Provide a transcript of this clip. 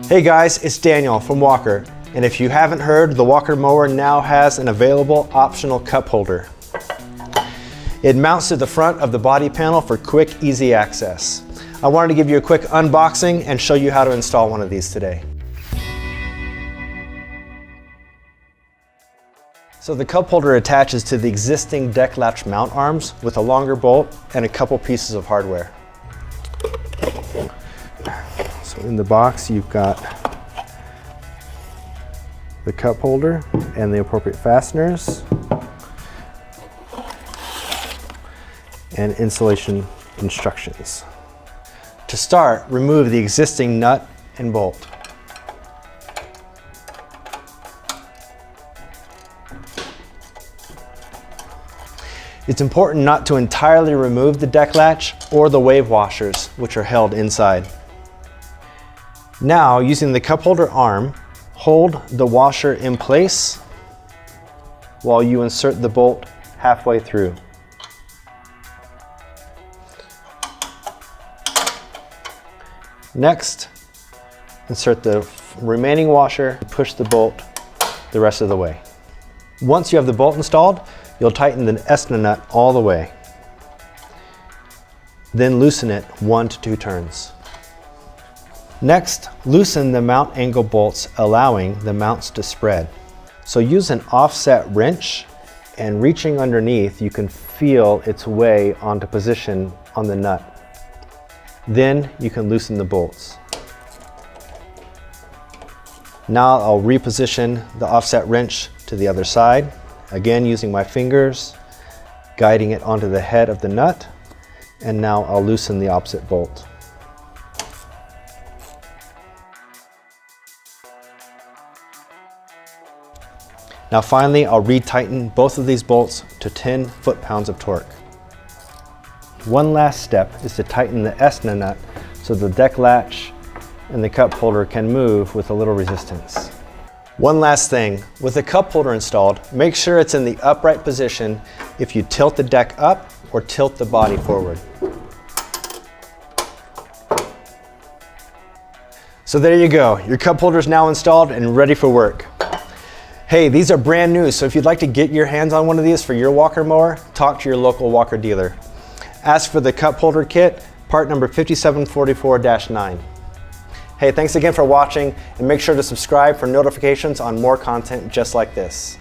Hey guys, it's Daniel from Walker, and if you haven't heard, the Walker Mower now has an available optional cup holder. It mounts to the front of the body panel for quick, easy access. I wanted to give you a quick unboxing and show you how to install one of these today. So the cup holder attaches to the existing deck latch mount arms with a longer bolt and a couple pieces of hardware. So in the box you've got the cup holder and the appropriate fasteners and installation instructions. To start, remove the existing nut and bolt. It's important not to entirely remove the deck latch or the wave washers, which are held inside. Now, using the cup holder arm, hold the washer in place while you insert the bolt halfway through. Next, insert the remaining washer and push the bolt the rest of the way. Once you have the bolt installed, you'll tighten the ESNA nut all the way. Then loosen it 1 to 2 turns. Next, loosen the mount angle bolts, allowing the mounts to spread. So use an offset wrench, and reaching underneath, you can feel its way onto position on the nut. Then you can loosen the bolts. Now I'll reposition the offset wrench to the other side, again using my fingers, guiding it onto the head of the nut, and now I'll loosen the opposite bolt. Now finally, I'll retighten both of these bolts to 10 foot-pounds of torque. One last step is to tighten the ESNA nut so the deck latch and the cup holder can move with a little resistance. One last thing, with the cup holder installed, make sure it's in the upright position if you tilt the deck up or tilt the body forward. So there you go, your cup holder is now installed and ready for work. Hey, these are brand new, so if you'd like to get your hands on one of these for your Walker mower, talk to your local Walker dealer. Ask for the cup holder kit, part number 5744-9. Hey, thanks again for watching, and make sure to subscribe for notifications on more content just like this.